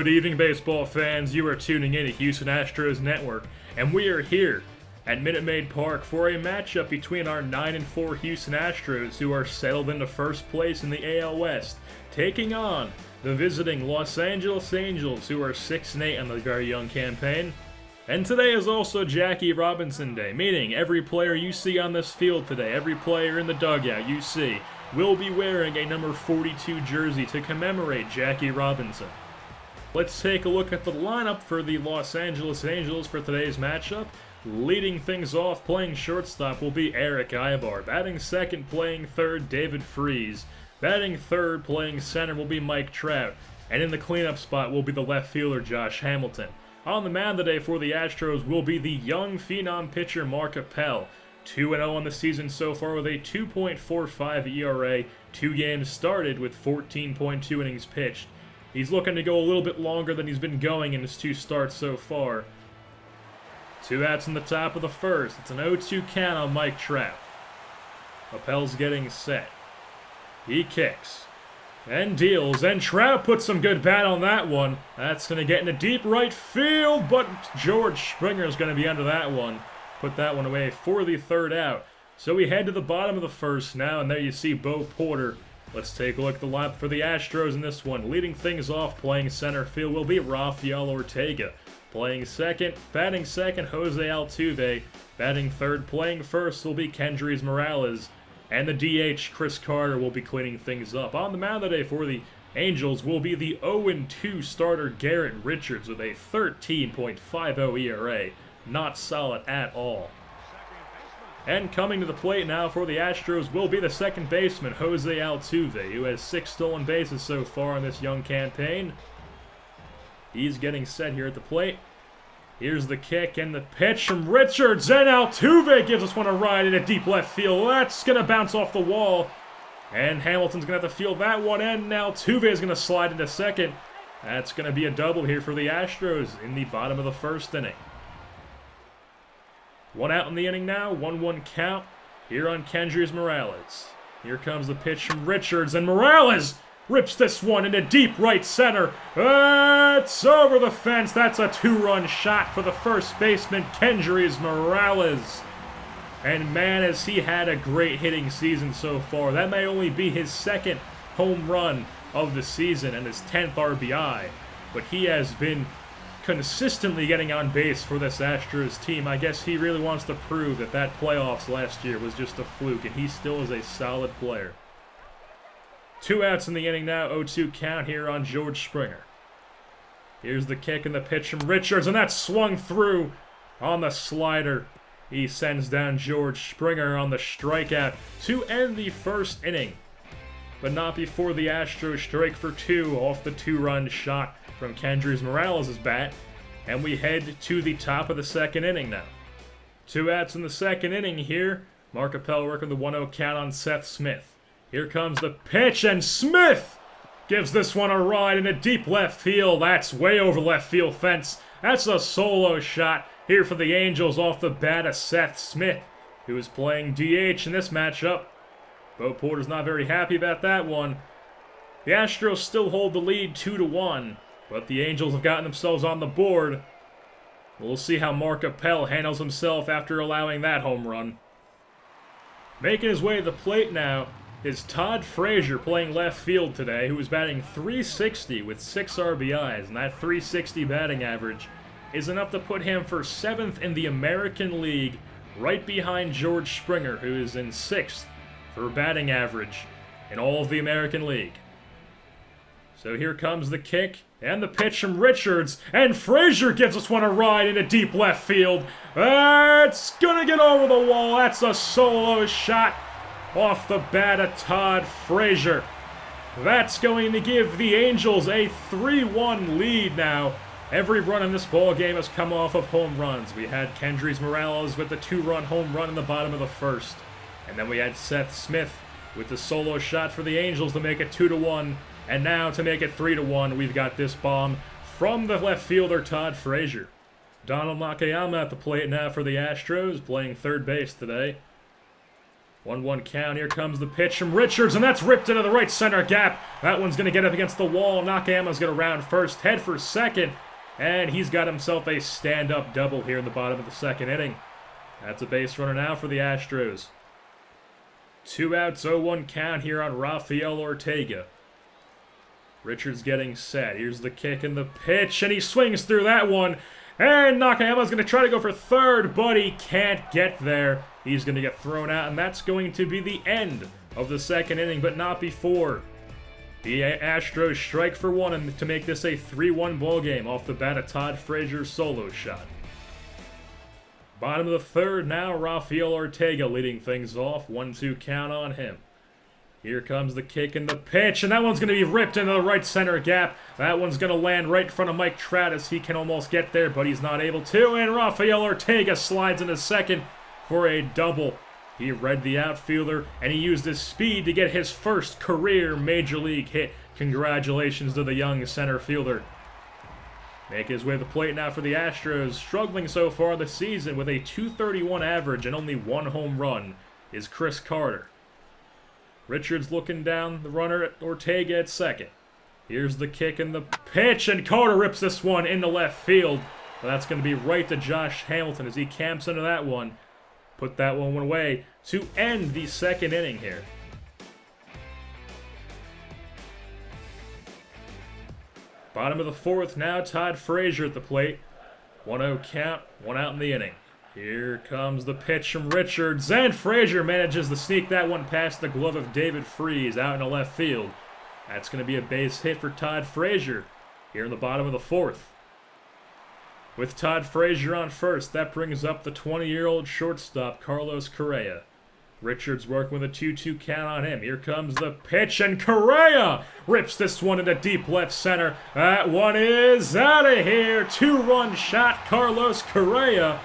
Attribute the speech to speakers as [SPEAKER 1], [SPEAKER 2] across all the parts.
[SPEAKER 1] Good evening, baseball fans. You are tuning in to Houston Astros Network, and we are here at Minute Maid Park for a matchup between our 9-4 Houston Astros, who are settled into first place in the AL West, taking on the visiting Los Angeles Angels, who are 6-8 on the very young campaign. And today is also Jackie Robinson Day, meaning every player you see on this field today, every player in the dugout you see, will be wearing a number 42 jersey to commemorate Jackie Robinson. Let's take a look at the lineup for the Los Angeles Angels for today's matchup. Leading things off, playing shortstop, will be Eric Aybar. Batting second, playing third, David Freese. Batting third, playing center, will be Mike Trout. And in the cleanup spot will be the left fielder, Josh Hamilton. On the mound today for the Astros will be the young phenom pitcher, Mark Appel. 2-0 on the season so far with a 2.45 ERA, 2 games started with 14.2 innings pitched. He's looking to go a little bit longer than he's been going in his 2 starts so far. 2 outs in the top of the first. It's an 0-2 count on Mike Trout. Appel's getting set. He kicks. And deals. And Trout puts some good bat on that one. That's going to get into deep right field, but George Springer's going to be under that one. Put that one away for the 3rd out. So we head to the bottom of the first now, and there you see Bo Porter. Let's take a look at the lineup for the Astros in this one. Leading things off, playing center field, will be Rafael Ortega. Playing second, batting second, Jose Altuve. Batting third, playing first, will be Kendrys Morales. And the DH, Chris Carter, will be cleaning things up. On the mound today for the Angels will be the 0-2 starter Garrett Richards with a 13.50 ERA. Not solid at all. And coming to the plate now for the Astros will be the second baseman, Jose Altuve, who has 6 stolen bases so far in this young campaign. He's getting set here at the plate. Here's the kick and the pitch from Richards, and Altuve gives us one a ride in a deep left field. That's going to bounce off the wall. And Hamilton's going to have to field that one, and Altuve is going to slide into second. That's going to be a double here for the Astros in the bottom of the first inning. 1 out in the inning now, 1-1 count here on Kendrys Morales. Here comes the pitch from Richards, and Morales rips this one into deep right center. It's over the fence. That's a 2-run shot for the first baseman, Kendrys Morales. And man, has he had a great hitting season so far. That may only be his 2nd home run of the season and his 10th RBI. But he has been consistently getting on base for this Astros team. I guess he really wants to prove that that playoffs last year was just a fluke, and he still is a solid player. 2 outs in the inning now, 0-2 count here on George Springer. Here's the kick and the pitch from Richards, and that's swung through on the slider. He sends down George Springer on the strikeout to end the first inning. But not before the Astros strike for 2 off the 2-run shot from Kendrys Morales' bat, and we head to the top of the 2nd inning now. 2 outs in the 2nd inning here. Mark Appel working the 1-0 count on Seth Smith. Here comes the pitch, and Smith gives this one a ride in a deep left field. That's way over left field fence. That's a solo shot here for the Angels off the bat of Seth Smith, who is playing DH in this matchup. Bo Porter's not very happy about that one. The Astros still hold the lead 2-1. But the Angels have gotten themselves on the board. We'll see how Mark Appel handles himself after allowing that home run. Making his way to the plate now is Todd Frazier, playing left field today, who is batting .360 with 6 RBIs. And that .360 batting average is enough to put him for 7th in the American League, right behind George Springer, who is in 6th for batting average in all of the American League. So here comes the kick and the pitch from Richards, and Frazier gives us one a ride into deep left field. It's gonna get over the wall. That's a solo shot off the bat of Todd Frazier. That's going to give the Angels a 3-1 lead now. Every run in this ball game has come off of home runs. We had Kendrys Morales with the 2-run home run in the bottom of the first. And then we had Seth Smith with the solo shot for the Angels to make it 2-1. And now, to make it 3-1, we've got this bomb from the left fielder, Todd Frazier. Donald Nakayama at the plate now for the Astros, playing third base today. 1-1 count. Here comes the pitch from Richards, and that's ripped into the right center gap. That one's going to get up against the wall. Nakayama's going to round first, head for second, and he's got himself a stand-up double here in the bottom of the second inning. That's a base runner now for the Astros. 2 outs, 0-1 count here on Rafael Ortega. Richards getting set. Here's the kick and the pitch, and he swings through that one. And Nakayama's going to try to go for third, but he can't get there. He's going to get thrown out, and that's going to be the end of the second inning, but not before. The Astros strike for one and to make this a 3-1 ball game off the bat of Todd Frazier's solo shot. Bottom of the third now, Rafael Ortega leading things off. 1-2 count on him. Here comes the kick and the pitch, and that one's going to be ripped into the right center gap. That one's going to land right in front of Mike Trout as he can almost get there, but he's not able to. And Rafael Ortega slides into second for a double. He read the outfielder, and he used his speed to get his first career Major League hit. Congratulations to the young center fielder. Make his way to the plate now for the Astros. Struggling so far this season with a .231 average and only 1 home run is Chris Carter. Richards looking down the runner at Ortega at second. Here's the kick and the pitch, and Carter rips this one into left field. But that's going to be right to Josh Hamilton as he camps into that one. Put that one away to end the second inning here. Bottom of the fourth now, Todd Frazier at the plate. 1-0 count, 1 out in the inning. Here comes the pitch from Richards, and Frazier manages to sneak that one past the glove of David Freese out into left field. That's going to be a base hit for Todd Frazier here in the bottom of the fourth. With Todd Frazier on first, that brings up the 20-year-old shortstop, Carlos Correa. Richards working with a 2-2 count on him. Here comes the pitch, and Correa rips this one into deep left center. That one is out of here. 2-run shot, Carlos Correa.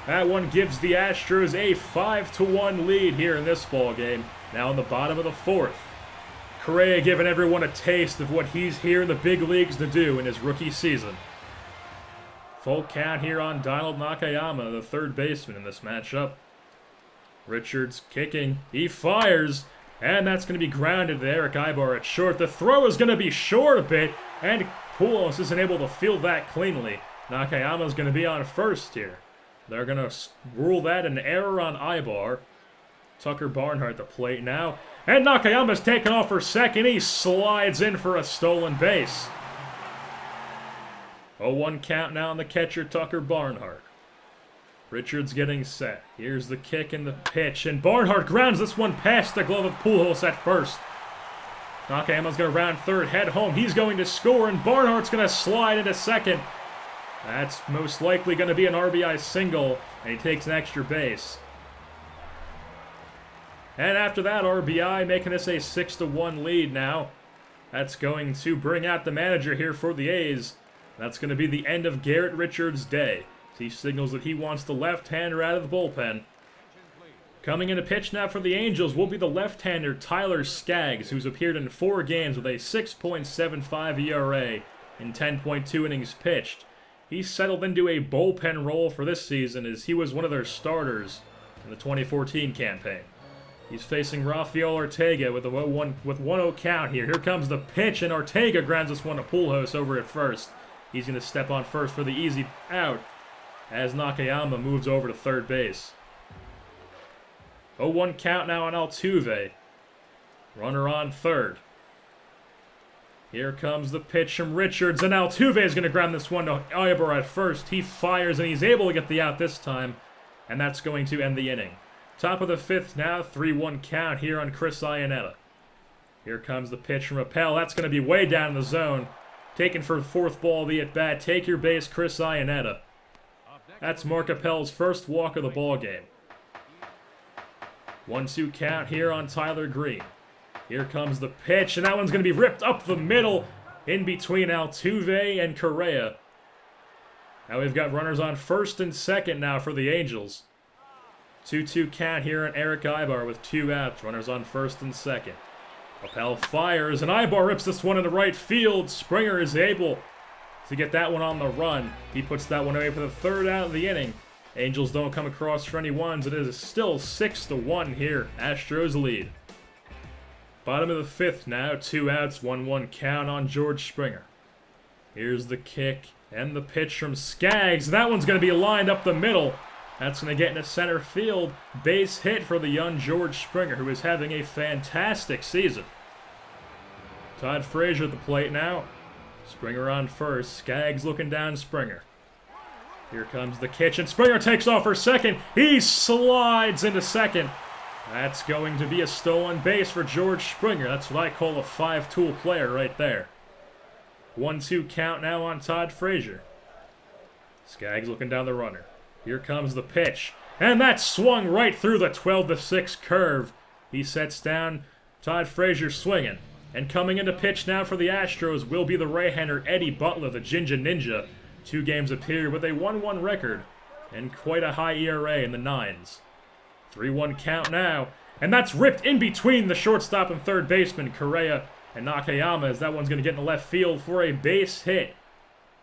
[SPEAKER 1] That one gives the Astros a 5-1 lead here in this ball game. Now in the bottom of the fourth. Correa giving everyone a taste of what he's here in the big leagues to do in his rookie season. Full count here on Donald Nakayama, the third baseman in this matchup. Richards kicking, he fires, and that's going to be grounded to Eric Ibar at short. The throw is going to be short a bit, and Pujols isn't able to field that cleanly. Nakayama's going to be on first here. They're going to rule that an error on Ibar. Tucker Barnhart at the plate now, and Nakayama's taken off for second. He slides in for a stolen base. 0-1 count now on the catcher, Tucker Barnhart. Richards getting set. Here's the kick and the pitch, and Barnhart grounds this one past the glove of Pujols at first. Nakayama's going to round third, head home. He's going to score, and Barnhart's going to slide into second. That's most likely going to be an RBI single, and he takes an extra base. And after that RBI, making this a 6-1 lead now. That's going to bring out the manager here for the A's. That's going to be the end of Garrett Richards' day. He signals that he wants the left-hander out of the bullpen. Coming in to pitch now for the Angels will be the left-hander Tyler Skaggs, who's appeared in 4 games with a 6.75 ERA in 10.2 innings pitched. He's settled into a bullpen role for this season as he was one of their starters in the 2014 campaign. He's facing Rafael Ortega with a 1-0 count here. Here comes the pitch, and Ortega grounds this one to Pujols over at first. He's going to step on first for the easy out as Nakayama moves over to third base. 0-1 count now on Altuve. Runner on third. Here comes the pitch from Richards, and Altuve is going to ground this one to Ibar at first. He fires, and he's able to get the out this time, and that's going to end the inning. Top of the fifth now, 3-1 count here on Chris Iannetta. Here comes the pitch from Appel. That's going to be way down in the zone. Taken for the fourth ball of the at-bat. Take your base, Chris Iannetta. That's Mark Appel's first walk of the ball game. 1-2 count here on Tyler Green. Here comes the pitch, and that one's going to be ripped up the middle in between Altuve and Correa. Now we've got runners on first and second now for the Angels. 2-2 count here on Eric Ibar with 2 outs. Runners on first and second. Appel fires, and Ibar rips this one into right field. Springer is able to get that one on the run. He puts that one away for the 3rd out of the inning. Angels don't come across for any ones. It is still 6-1 here. Astros lead. Bottom of the 5th now. 2 outs, 1-1 count on George Springer. Here's the kick and the pitch from Skaggs. That one's going to be lined up the middle. That's going to get into center field. Base hit for the young George Springer, who is having a fantastic season. Todd Frazier at the plate now. Springer on first. Skaggs looking down Springer. Here comes the catch, and Springer takes off for second. He slides into second. That's going to be a stolen base for George Springer. That's what I call a 5-tool player right there. 1-2 count now on Todd Frazier. Skaggs looking down the runner. Here comes the pitch. And that swung right through the 12-6 curve. He sets down Todd Frazier swinging. And coming into pitch now for the Astros will be the right-hander Eddie Butler, the Ginger Ninja. 2 games appeared with a 1-1 record and quite a high ERA in the 9s. 3-1 count now. And that's ripped in between the shortstop and third baseman, Correa and Nakayama, as that one's going to get in left field for a base hit.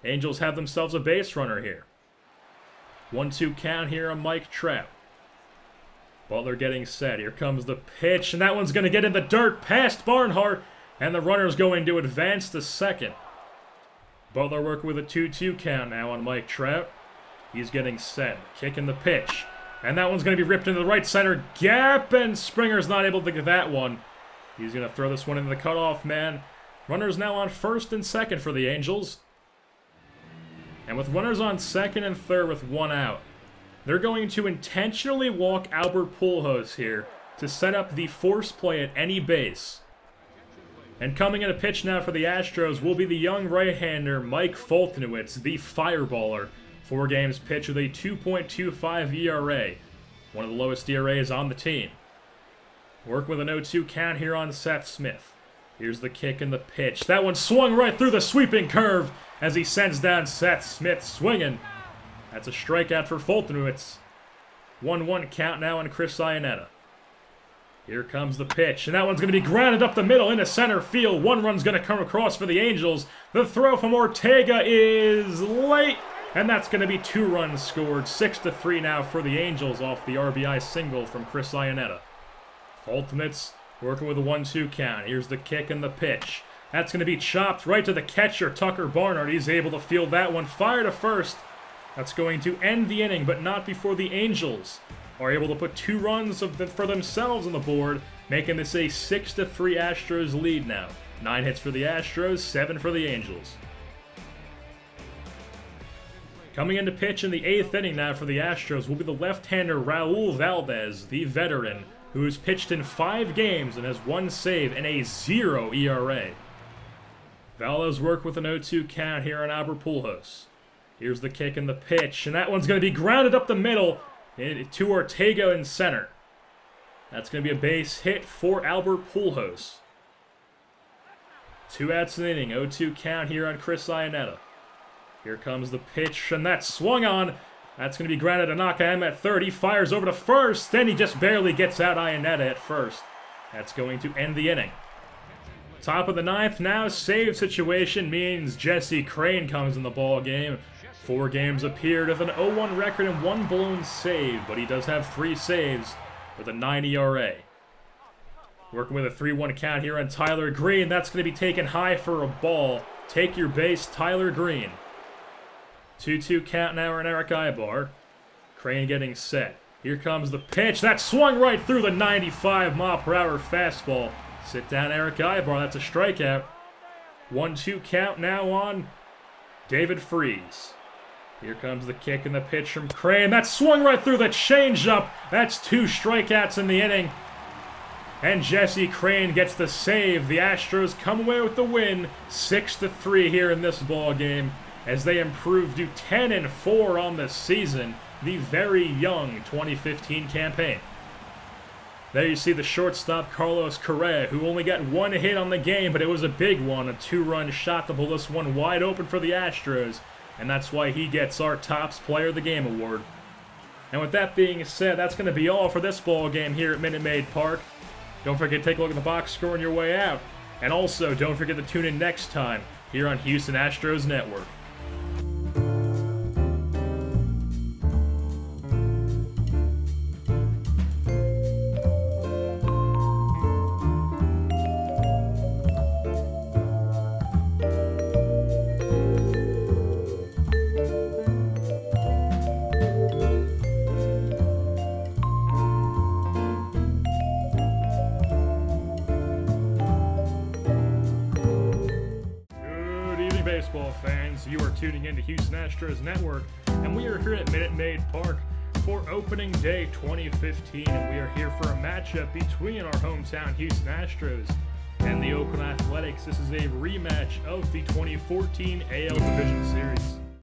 [SPEAKER 1] Angels have themselves a base runner here. 1-2 count here on Mike Trout. Butler getting set. Here comes the pitch, and that one's going to get in the dirt past Barnhart, and the runner's going to advance to second. Butler working with a 2-2 count now on Mike Trout. He's getting set. Kicking the pitch. And that one's going to be ripped into the right center gap, and Springer's not able to get that one. He's going to throw this one into the cutoff man. Runners now on first and second for the Angels. And with runners on second and third with 1 out, they're going to intentionally walk Albert Pujols here to set up the force play at any base. And coming in a pitch now for the Astros will be the young right-hander Mike Foltynewicz, the fireballer. 4 games pitched with a 2.25 ERA, one of the lowest ERAs on the team. Work with an 0-2 count here on Seth Smith. Here's the kick and the pitch. That one swung right through the sweeping curve as he sends down Seth Smith swinging. That's a strikeout for Foltynewicz. 1-1 count now on Chris Iannetta. Here comes the pitch, and that one's going to be grounded up the middle into center field. 1 run's going to come across for the Angels. The throw from Ortega is late, and that's going to be 2 runs scored. 6-3 now for the Angels off the RBI single from Chris Iannetta. Foltynewicz working with a 1-2 count. Here's the kick and the pitch. That's going to be chopped right to the catcher, Tucker Barnhart. He's able to field that one. Fire to first. That's going to end the inning, but not before the Angels are able to put 2 runs for themselves on the board, making this a 6-3 Astros lead now. 9 hits for the Astros, 7 for the Angels. Coming into pitch in the 8th inning now for the Astros will be the left-hander Raul Valdez, the veteran, who has pitched in 5 games and has 1 save and a 0 ERA. Valdez worked with an 0-2 count here on Albert Pujols. Here's the kick and the pitch, and that one's going to be grounded up the middle to Ortega in center. That's going to be a base hit for Albert Pujols. 2 outs in the inning, 0-2 count here on Chris Iannetta. Here comes the pitch, and that's swung on. That's going to be grounded to Nakayama at third. He fires over to first, then he just barely gets out Iannetta at first. That's going to end the inning. Top of the 9th now, save situation means Jesse Crain comes in the ball game. 4 games appeared with an 0-1 record and 1 blown save, but he does have 3 saves with a 9 ERA. Working with a 3-1 count here on Tyler Green. That's going to be taken high for a ball. Take your base, Tyler Green. 2-2 count now on Eric Ibar. Crane getting set. Here comes the pitch. That swung right through the 95-mile-per-hour fastball. Sit down, Eric Ibar. That's a strikeout. 1-2 count now on David Freese. Here comes the kick and the pitch from Crane. That swung right through the changeup. That's 2 strikeouts in the inning. And Jesse Crain gets the save. The Astros come away with the win, 6-3 here in this ball game, as they improve to 10-4 on the season, the very young 2015 campaign. There you see the shortstop Carlos Correa, who only got 1 hit on the game, but it was a big one, a 2-run shot to pull this one wide open for the Astros, and that's why he gets our Tops Player of the Game award. And with that being said, that's going to be all for this ball game here at Minute Maid Park. Don't forget to take a look at the box score on your way out. And also, don't forget to tune in next time here on Houston Astros Network. baseball fans. You are tuning in to Houston Astros Network, and we are here at Minute Maid Park for opening day 2015, and we are here for a matchup between our hometown Houston Astros and the Oakland Athletics. This is a rematch of the 2014 AL Division Series.